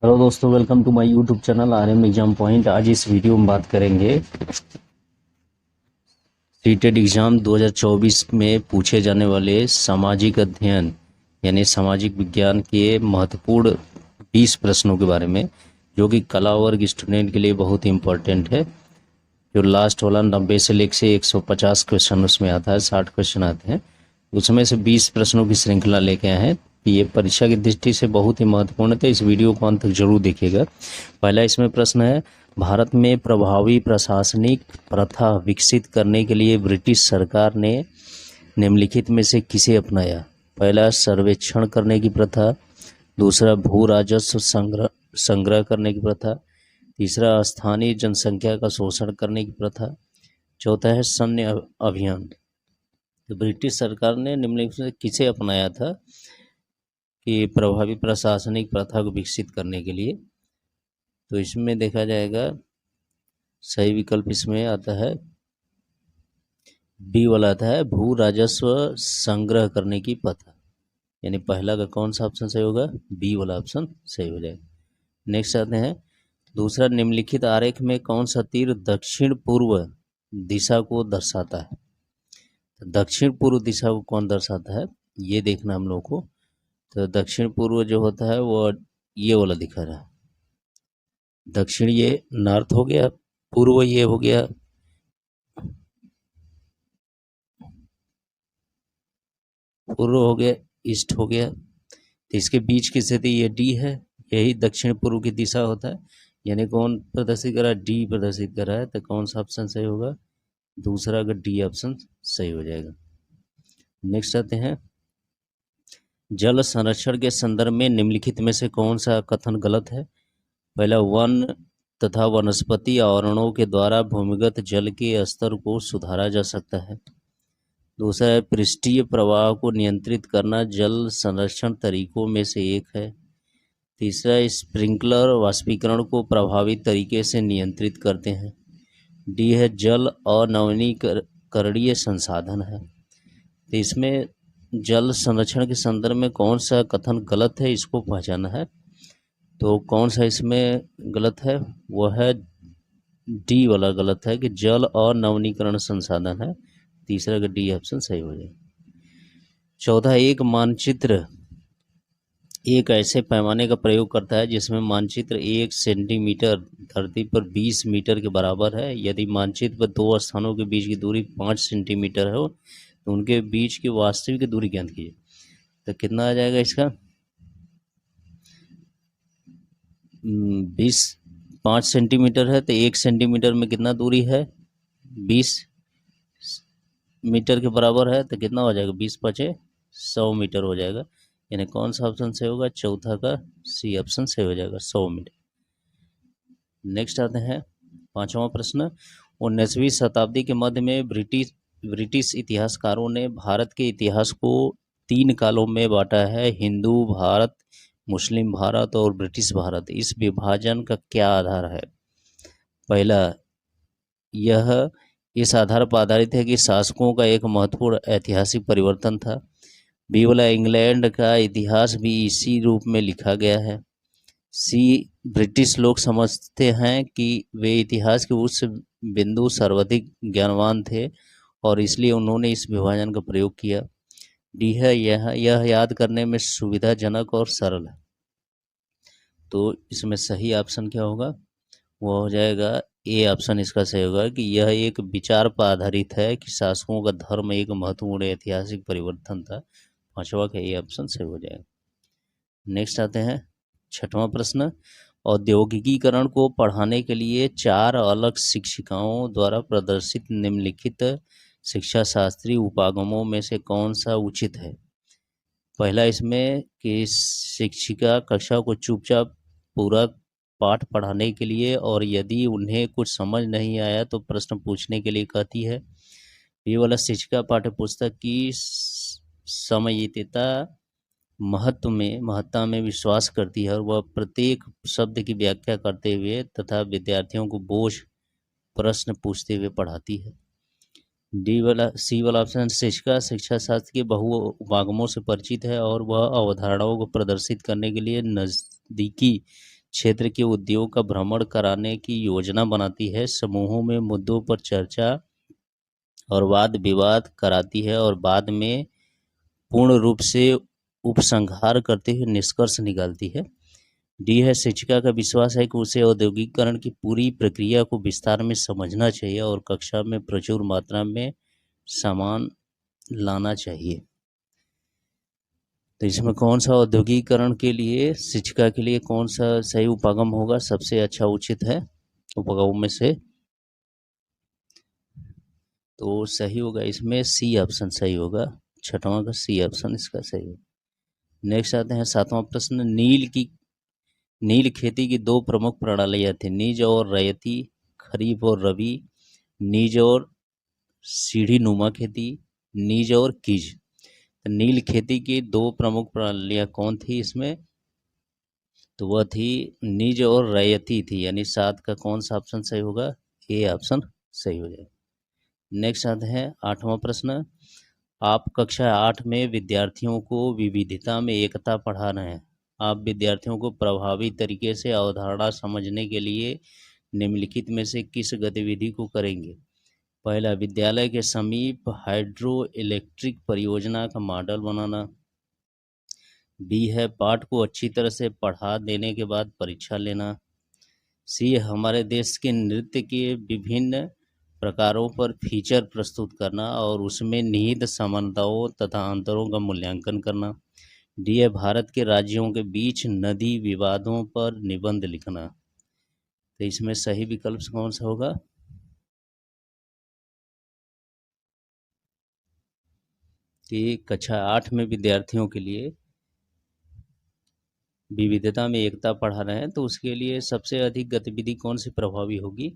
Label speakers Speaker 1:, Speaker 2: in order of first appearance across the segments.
Speaker 1: Hello दोस्तों, welcome to my YouTube channel RM exam point. आज इस वीडियो में बात करेंगे सीटेट एग्जाम 2024 में पूछे जाने वाले सामाजिक अध्ययन यानी सामाजिक विज्ञान के महत्वपूर्ण 20 प्रश्नों के बारे में, जो कि कला वर्ग स्टूडेंट के लिए बहुत ही इम्पोर्टेंट है। जो लास्ट वाला 90 से लेकर से 150 क्वेश्चन उसमें आता है, 60 क्वेश्चन आते हैं, उसमें से 20 प्रश्नों की श्रृंखला लेके आए हैं। ये परीक्षा की दृष्टि से बहुत ही महत्वपूर्ण है, तो इस वीडियो को अंत तक जरूर देखिएगा। पहला इसमें प्रश्न है, भारत में प्रभावी प्रशासनिक प्रथा विकसित करने के लिए ब्रिटिश सरकार ने निम्नलिखित में से किसे अपनाया? पहला, सर्वेक्षण करने की प्रथा। दूसरा, भू राजस्व संग्रह करने की प्रथा। तीसरा, स्थानीय जनसंख्या का शोषण करने की प्रथा। चौथा है सैन्य अभियान। तो ब्रिटिश सरकार ने निम्नलिखित में किसे अपनाया था कि प्रभावी प्रशासनिक प्रथा को विकसित करने के लिए? तो इसमें देखा जाएगा सही विकल्प इसमें आता है बी वाला आता है, भू राजस्व संग्रह करने की प्रथा। यानी पहला का कौन सा ऑप्शन सही होगा? बी वाला ऑप्शन सही हो जाएगा। नेक्स्ट आते हैं, दूसरा, निम्नलिखित आरेख में कौन सा तीर दक्षिण पूर्व दिशा को दर्शाता है? तो दक्षिण पूर्व दिशा को कौन दर्शाता है, ये देखना हम लोग को। तो दक्षिण पूर्व जो होता है वो ये वाला दिखा रहा है। दक्षिण ये नॉर्थ हो गया, पूर्व ये हो गया, पूर्व हो गया, ईस्ट हो गया। तो इसके बीच की स्थिति ये डी है, यही दक्षिण पूर्व की दिशा होता है। यानी कौन प्रदर्शित कर रहा है? डी प्रदर्शित कर रहा है। तो कौन सा ऑप्शन सही होगा? दूसरा का डी ऑप्शन सही हो जाएगा। नेक्स्ट आते हैं, जल संरक्षण के संदर्भ में निम्नलिखित में से कौन सा कथन गलत है? पहला, वन तथा वनस्पति आवरणों के द्वारा भूमिगत जल के स्तर को सुधारा जा सकता है। दूसरा है, पृष्ठीय प्रवाह को नियंत्रित करना जल संरक्षण तरीकों में से एक है। तीसरा, स्प्रिंकलर वाष्पीकरण को प्रभावी तरीके से नियंत्रित करते हैं। डी है, जल अनवीनीकरणीय संसाधन है। तो इसमें जल संरक्षण के संदर्भ में कौन सा कथन गलत है, इसको पहचाना है। तो कौन सा इसमें गलत है? वह है डी वाला गलत है कि जल और नवीनीकरण संसाधन है। तीसरा का डी ऑप्शन सही हो जाए। चौथा, एक मानचित्र एक ऐसे पैमाने का प्रयोग करता है जिसमें मानचित्र 1 सेंटीमीटर धरती पर 20 मीटर के बराबर है। यदि मानचित्र पर दो स्थानों के बीच की दूरी 5 सेंटीमीटर हो तो उनके बीच की वास्तविक दूरी ज्ञात कीजिए। तो कितना आ जाएगा इसका? 5 सेंटीमीटर है तो 1 सेंटीमीटर में कितना दूरी है? 20 मीटर के बराबर है। तो कितना हो जाएगा? 20 × 5 = 100 मीटर हो जाएगा। यानी कौन सा ऑप्शन सही होगा? चौथा का सी ऑप्शन सही हो जाएगा, 100 मीटर। नेक्स्ट आते हैं, पांचवा प्रश्न, 19वीं शताब्दी के मध्य में ब्रिटिश इतिहासकारों ने भारत के इतिहास को 3 कालों में बांटा है: हिंदू भारत, मुस्लिम भारत और ब्रिटिश भारत। इस विभाजन का क्या आधार है? पहला, यह इस आधार पर आधारित है कि शासकों का एक महत्वपूर्ण ऐतिहासिक परिवर्तन था। बी वाला, इंग्लैंड का इतिहास भी इसी रूप में लिखा गया है। सी, ब्रिटिश लोग समझते हैं कि वे इतिहास के उस बिंदु सर्वाधिक ज्ञानवान थे और इसलिए उन्होंने इस विभाजन का प्रयोग किया। डी है, यह याद करने में सुविधाजनक और सरल है। तो इसमें सही ऑप्शन क्या होगा? वो हो जाएगा ए ऑप्शन इसका सही होगा कि यह एक विचार पर आधारित है कि शासकों का धर्म एक महत्वपूर्ण ऐतिहासिक परिवर्तन था। पांचवा का ए ऑप्शन सही हो जाएगा। नेक्स्ट आते हैं, छठवां प्रश्न, औद्योगिकीकरण को पढ़ाने के लिए 4 अलग शिक्षिकाओं द्वारा प्रदर्शित निम्नलिखित शिक्षा शास्त्रीय उपागमों में से कौन सा उचित है? पहला इसमें कि शिक्षिका कक्षा को चुपचाप पूरा पाठ पढ़ाने के लिए और यदि उन्हें कुछ समझ नहीं आया तो प्रश्न पूछने के लिए कहती है। ये वाला, शिक्षिका पाठ्यपुस्तक की समयितता महत्ता में विश्वास करती है और वह प्रत्येक शब्द की व्याख्या करते हुए तथा विद्यार्थियों को बोझ प्रश्न पूछते हुए पढ़ाती है। सी वाला ऑप्शन, शिक्षिका शिक्षा शास्त्र के बहु उपागमों से परिचित है और वह अवधारणाओं को प्रदर्शित करने के लिए नज़दीकी क्षेत्र के उद्योग का भ्रमण कराने की योजना बनाती है, समूहों में मुद्दों पर चर्चा और वाद विवाद कराती है और बाद में पूर्ण रूप से उपसंहार करते हुए निष्कर्ष निकालती है। डी है, शिक्षिका का विश्वास है कि उसे औद्योगिकीकरण की पूरी प्रक्रिया को विस्तार में समझना चाहिए और कक्षा में प्रचुर मात्रा में सामान लाना चाहिए। तो इसमें कौन सा औद्योगिकीकरण के लिए शिक्षिका के लिए कौन सा सही उपागम होगा, सबसे अच्छा उचित है उपागमों में से? तो सही होगा इसमें सी ऑप्शन सही होगा, छठवां का सी ऑप्शन इसका सही होगा। नेक्स्ट आते हैं सातवां प्रश्न। नील खेती की दो प्रमुख प्रणालियां थी, निज और रैयती, खरीफ और रबी, निज और सीढ़ी नुमा खेती, निज और कीज। तो नील खेती की दो प्रमुख प्रणालियां कौन थी इसमें? तो वह थी निज और रैयती थी, यानी 7 का कौन सा ऑप्शन सही होगा? ए ऑप्शन सही हो जाएगा। नेक्स्ट आता है आठवां प्रश्न। आप कक्षा 8 में विद्यार्थियों को विविधता में एकता पढ़ा रहे हैं। आप विद्यार्थियों को प्रभावी तरीके से अवधारणा समझने के लिए निम्नलिखित में से किस गतिविधि को करेंगे? पहला, विद्यालय के समीप हाइड्रो इलेक्ट्रिक परियोजना का मॉडल बनाना। बी है, पाठ को अच्छी तरह से पढ़ा देने के बाद परीक्षा लेना। सी, हमारे देश के नृत्य के विभिन्न प्रकारों पर फीचर प्रस्तुत करना और उसमें निहित समानताओं तथा अंतरों का मूल्यांकन करना। डी है, भारत के राज्यों के बीच नदी विवादों पर निबंध लिखना। तो इसमें सही विकल्प कौन सा होगा? कि कक्षा 8 में विद्यार्थियों के लिए विविधता में एकता पढ़ा रहे हैं, तो उसके लिए सबसे अधिक गतिविधि कौन सी प्रभावी होगी?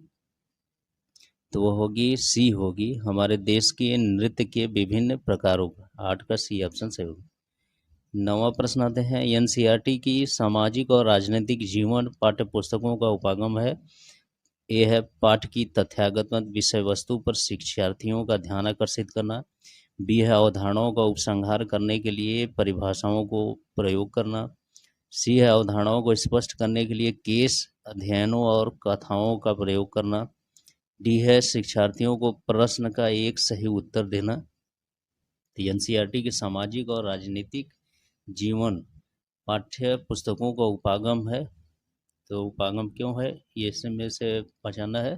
Speaker 1: तो वो होगी सी होगी, हमारे देश के नृत्य के विभिन्न प्रकारों पर। 8 का सी ऑप्शन सही होगा। नवा प्रश्न आते हैं। एनसीईआरटी की सामाजिक और राजनीतिक जीवन पाठ्य पुस्तकों का उपागम है। ए है, पाठ की तथ्यागत विषय वस्तु पर शिक्षार्थियों का ध्यान आकर्षित करना। बी है, अवधारणाओं का उपसंहार करने के लिए परिभाषाओं को प्रयोग करना। सी है, अवधारणाओं को स्पष्ट करने के लिए केस अध्ययनों और कथाओं का प्रयोग करना। डी है, शिक्षार्थियों को प्रश्न का एक सही उत्तर देना। एनसीईआरटी के सामाजिक और राजनीतिक जीवन पाठ्य पुस्तकों का उपागम है। तो उपागम क्यों है ये इसमें से पहचानना है।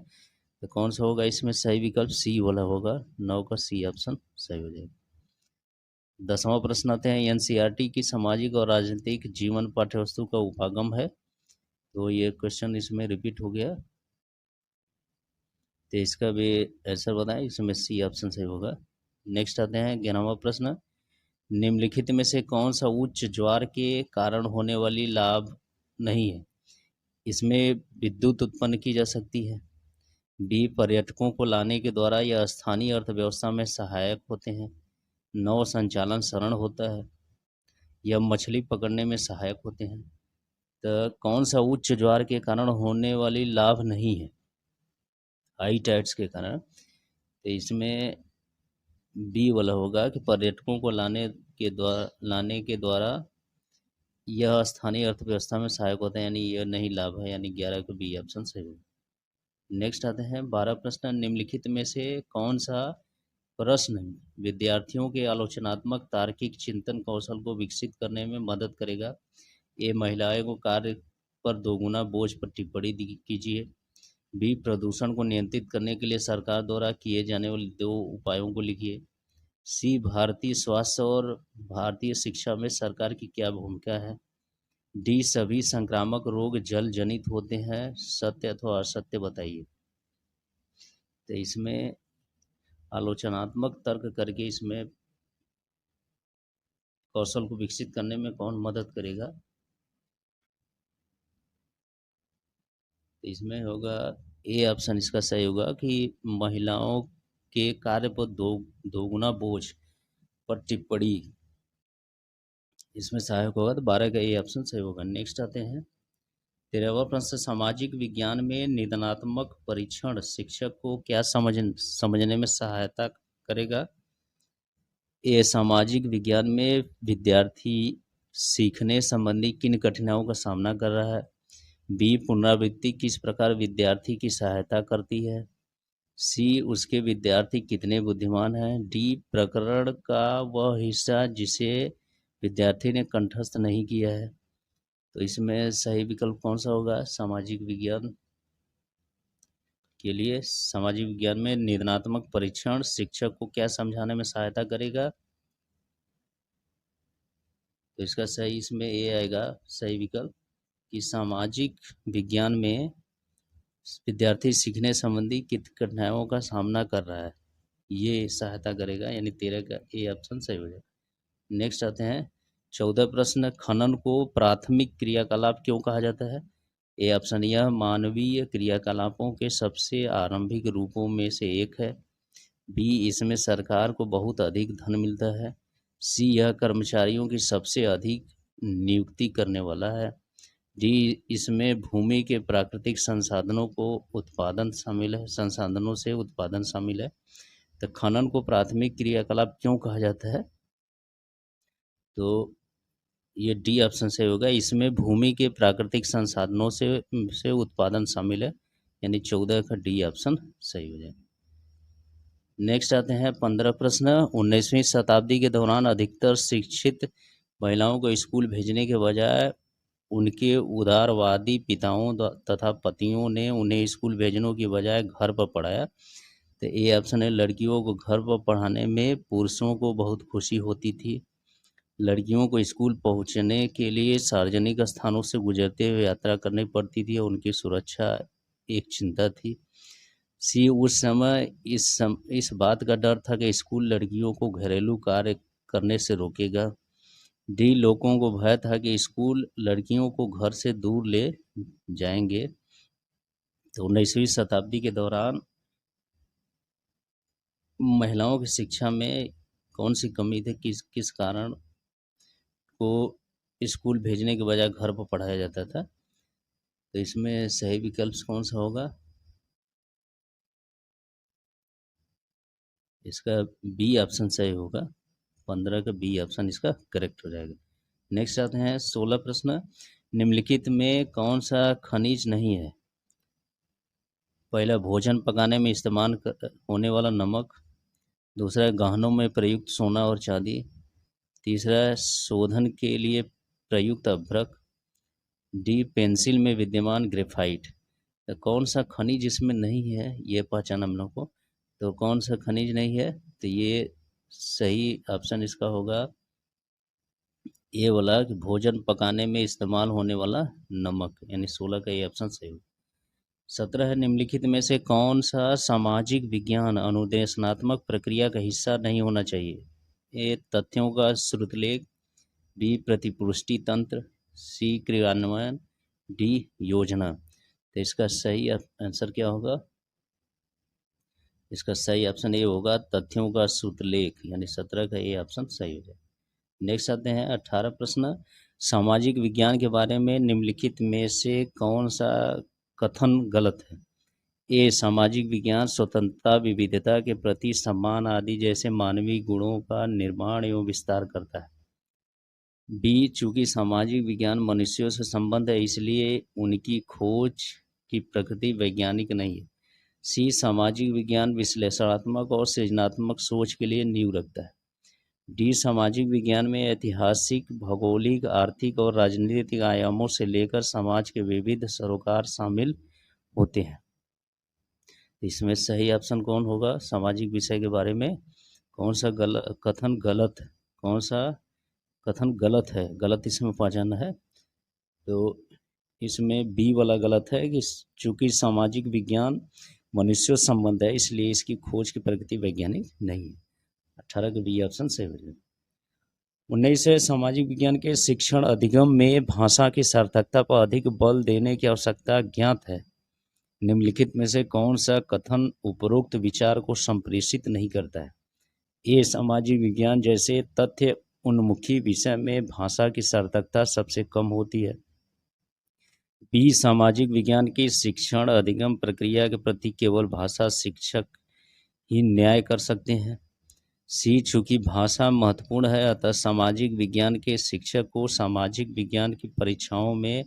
Speaker 1: तो कौन सा होगा इसमें सही विकल्प? सी वाला होगा, 9 का सी ऑप्शन सही हो जाएगा। 10वां प्रश्न आते हैं। एनसीईआरटी की सामाजिक और राजनीतिक जीवन पाठ्यवस्तु का उपागम है। तो ये क्वेश्चन इसमें रिपीट हो गया, तो इसका भी आंसर बताएं, इसमें सी ऑप्शन सही होगा। नेक्स्ट आते हैं 11वां प्रश्न। निम्नलिखित में से कौन सा उच्च ज्वार के कारण होने वाली लाभ नहीं है? इसमें विद्युत उत्पन्न की जा सकती है। बी, पर्यटकों को लाने के द्वारा यह स्थानीय अर्थव्यवस्था में सहायक होते हैं। नौ, संचालन सरल होता है। यह मछली पकड़ने में सहायक होते हैं। तो कौन सा उच्च ज्वार के कारण होने वाली लाभ नहीं है? हाई टाइड्स के कारण। तो इसमें बी वाला होगा कि पर्यटकों को लाने के द्वारा यह स्थानीय अर्थव्यवस्था में सहायक होता है, यानी यह नहीं लाभ है, यानी 11 का बी ऑप्शन सही होगा। नेक्स्ट आते हैं 12 प्रश्न। निम्नलिखित में से कौन सा प्रश्न विद्यार्थियों के आलोचनात्मक तार्किक चिंतन कौशल को विकसित करने में मदद करेगा? ए, महिलाओं को कार्य पर दोगुना बोझ पर टिप्पणी कीजिए। बी, प्रदूषण को नियंत्रित करने के लिए सरकार द्वारा किए जाने वाले 2 उपायों को लिखिए। सी, भारतीय स्वास्थ्य और भारतीय शिक्षा में सरकार की क्या भूमिका है। डी, सभी संक्रामक रोग जल जनित होते हैं, सत्य अथवा असत्य बताइए। तो इसमें आलोचनात्मक तर्क करके इसमें कौशल को विकसित करने में कौन मदद करेगा? तो इसमें होगा ए ऑप्शन इसका सही होगा कि महिलाओं के कार्य पर दोगुना बोझ पर टिप्पणी इसमें सहायक होगा। तो 12 का ए ऑप्शन सही होगा। नेक्स्ट आते हैं 13वां प्रश्न। सामाजिक विज्ञान में निदानात्मक परीक्षण शिक्षक को क्या समझने में सहायता करेगा? ए, सामाजिक विज्ञान में विद्यार्थी सीखने संबंधी किन कठिनाइयों का सामना कर रहा है। बी पुनरावृत्ति किस प्रकार विद्यार्थी की सहायता करती है। सी उसके विद्यार्थी कितने बुद्धिमान हैं। डी प्रकरण का वह हिस्सा जिसे विद्यार्थी ने कंठस्थ नहीं किया है। तो इसमें सही विकल्प कौन सा होगा। सामाजिक विज्ञान के लिए सामाजिक विज्ञान में निदानात्मक परीक्षण शिक्षक को क्या समझाने में सहायता करेगा। तो इसका सही इसमें ए आएगा सही विकल्प कि सामाजिक विज्ञान में विद्यार्थी सीखने संबंधी कित कठिनाइयों का सामना कर रहा है, ये सहायता करेगा, यानी 13 का ए ऑप्शन सही हो जाएगा। नेक्स्ट आते हैं 14 प्रश्न, खनन को प्राथमिक क्रियाकलाप क्यों कहा जाता है। ए ऑप्शन, यह मानवीय क्रियाकलापों के सबसे आरंभिक रूपों में से एक है। बी इसमें सरकार को बहुत अधिक धन मिलता है। सी यह कर्मचारियों की सबसे अधिक नियुक्ति करने वाला है। डी इसमें भूमि के प्राकृतिक संसाधनों को उत्पादन शामिल है, संसाधनों से उत्पादन शामिल है। तो खनन को प्राथमिक क्रियाकलाप क्यों कहा जाता है। तो ये डी ऑप्शन सही होगा, इसमें भूमि के प्राकृतिक संसाधनों से उत्पादन शामिल है, यानी 14 का डी ऑप्शन सही हो जाएगा। नेक्स्ट आते हैं 15 प्रश्न, 19वीं शताब्दी के दौरान अधिकतर शिक्षित महिलाओं को स्कूल भेजने के बजाय उनके उदारवादी पिताओं तथा पतियों ने उन्हें स्कूल भेजने की बजाय घर पर पढ़ाया। तो ए ऑप्शन है, लड़कियों को घर पर पढ़ाने में पुरुषों को बहुत खुशी होती थी। लड़कियों को स्कूल पहुंचने के लिए सार्वजनिक स्थानों से गुजरते हुए यात्रा करनी पड़ती थी और उनकी सुरक्षा एक चिंता थी। सी उस समय इस बात का डर था कि स्कूल लड़कियों को घरेलू कार्य करने से रोकेगा। डी लोगों को भय था कि स्कूल लड़कियों को घर से दूर ले जाएंगे। तो 19वीं शताब्दी के दौरान महिलाओं की शिक्षा में कौन सी कमी थी, किस कारण को स्कूल भेजने के बजाय घर पर पढ़ाया जाता था। तो इसमें सही विकल्प कौन सा होगा। इसका बी ऑप्शन सही होगा, 15 का बी ऑप्शन इसका करेक्ट हो जाएगा। नेक्स्ट आते हैं 16 प्रश्न, निम्नलिखित में कौन सा खनिज नहीं है। पहला भोजन पकाने में इस्तेमाल होने वाला नमक। दूसरा गहनों में प्रयुक्त सोना और चांदी। तीसरा शोधन के लिए प्रयुक्त अभ्रक। डी पेंसिल में विद्यमान ग्रेफाइट। तो कौन सा खनिज इसमें नहीं है ये पहचान हम लोग को। तो कौन सा खनिज नहीं है, तो ये सही ऑप्शन इसका होगा ये वाला कि भोजन पकाने में इस्तेमाल होने वाला नमक, यानी 16 का ये ऑप्शन सही होगा। 17 है, निम्नलिखित में से कौन सा सामाजिक विज्ञान अनुदेशनात्मक प्रक्रिया का हिस्सा नहीं होना चाहिए। ए तथ्यों का श्रुतलेख। बी प्रतिपुष्टि तंत्र। सी क्रियान्वयन। डी योजना। तो इसका सही आंसर क्या होगा। इसका सही ऑप्शन ए होगा तथ्यों का श्रुतलेख, यानी 17 का ए ऑप्शन सही हो जाए। नेक्स्ट आते हैं 18 प्रश्न, सामाजिक विज्ञान के बारे में निम्नलिखित में से कौन सा कथन गलत है। ए सामाजिक विज्ञान स्वतंत्रता विविधता के प्रति सम्मान आदि जैसे मानवीय गुणों का निर्माण एवं विस्तार करता है। बी चूंकि सामाजिक विज्ञान मनुष्यों से संबंध है इसलिए उनकी खोज की प्रकृति वैज्ञानिक नहीं है। सी सामाजिक विज्ञान विश्लेषणात्मक और सृजनात्मक सोच के लिए नींव रखता है। डी सामाजिक विज्ञान में ऐतिहासिक, भौगोलिक, आर्थिक और राजनीतिक आयामों से लेकर समाज के विविध सरोकार शामिल होते हैं। इसमें सही ऑप्शन कौन होगा। सामाजिक विषय के बारे में कौन सा कथन गलत है, कौन सा कथन गलत है, गलत इसमें पहचानना है। तो इसमें बी वाला गलत है कि चूंकि सामाजिक विज्ञान मनुष्य संबंध है इसलिए इसकी खोज की प्रकृति वैज्ञानिक नहीं है। 18 का बी ऑप्शन सही हो जाएगा। 19 है, सामाजिक विज्ञान के शिक्षण अधिगम में भाषा की सार्थकता पर अधिक बल देने की आवश्यकता ज्ञात है। निम्नलिखित में से कौन सा कथन उपरोक्त विचार को संप्रेषित नहीं करता है। ए सामाजिक विज्ञान जैसे तथ्य उन्मुखी विषय में भाषा की सार्थकता सबसे कम होती है। बी सामाजिक विज्ञान की शिक्षण अधिगम प्रक्रिया के प्रति केवल भाषा शिक्षक ही न्याय कर सकते हैं। सी चूंकि भाषा महत्वपूर्ण है अतः सामाजिक विज्ञान के शिक्षक को सामाजिक विज्ञान की परीक्षाओं में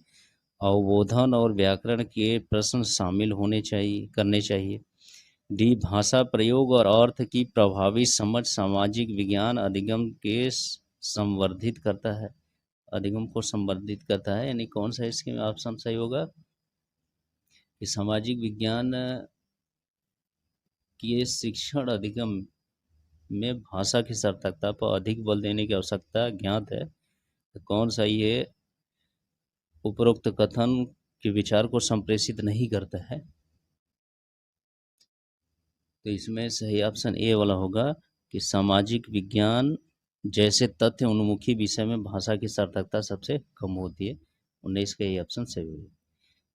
Speaker 1: अवबोधन और व्याकरण के प्रश्न शामिल करने चाहिए। डी भाषा प्रयोग और अर्थ की प्रभावी समझ सामाजिक विज्ञान अधिगम के संवर्धित करता है। अधिगम को संवर्धित करता है, यानी कौन सा इसके ऑप्शन सही होगा कि सामाजिक विज्ञान के शिक्षण अधिगम में भाषा की सार्थकता पर अधिक बल देने की आवश्यकता ज्ञात है। तो कौन सा ये उपरोक्त कथन के विचार को संप्रेषित नहीं करता है। तो इसमें सही ऑप्शन ए वाला होगा कि सामाजिक विज्ञान जैसे तथ्य उन्मुखी विषय में भाषा की सार्थकता सबसे कम होती है। 19 का ये ऑप्शन सही होगा।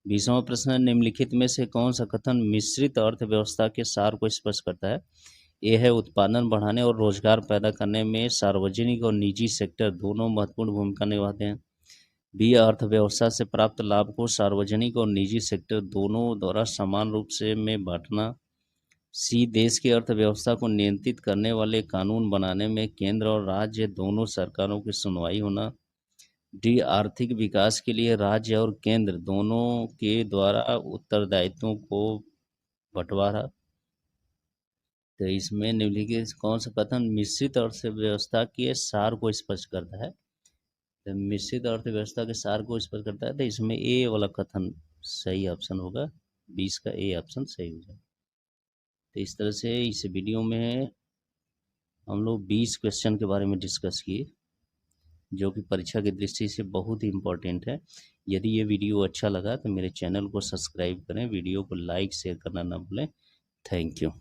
Speaker 1: 20वां प्रश्न, निम्नलिखित में से कौन सा कथन मिश्रित अर्थव्यवस्था के सार को स्पष्ट करता है। ए है उत्पादन बढ़ाने और रोजगार पैदा करने में सार्वजनिक और निजी सेक्टर दोनों महत्वपूर्ण भूमिका निभाते हैं। बी, अर्थव्यवस्था से प्राप्त लाभ को सार्वजनिक और निजी सेक्टर दोनों द्वारा समान रूप से में बांटना। सी, देश की अर्थव्यवस्था को नियंत्रित करने वाले कानून बनाने में केंद्र और राज्य दोनों सरकारों की सुनवाई होना। डी, आर्थिक विकास के लिए राज्य और केंद्र दोनों के द्वारा उत्तरदायित्वों को बंटवारा। तो इसमें निम्नलिखित कौन सा कथन मिश्रित अर्थव्यवस्था के सार को स्पष्ट करता है। तो मिश्रित अर्थव्यवस्था के सार को स्पष्ट करता है, तो इसमें ए वाला कथन सही ऑप्शन होगा। 20 का ए ऑप्शन सही हो जाएगा। तो इस तरह से इस वीडियो में हम लोग 20 क्वेश्चन के बारे में डिस्कस किए, जो कि परीक्षा की दृष्टि से बहुत ही इम्पोर्टेंट है। यदि ये वीडियो अच्छा लगा तो मेरे चैनल को सब्सक्राइब करें, वीडियो को लाइक शेयर करना ना भूलें। Thank you.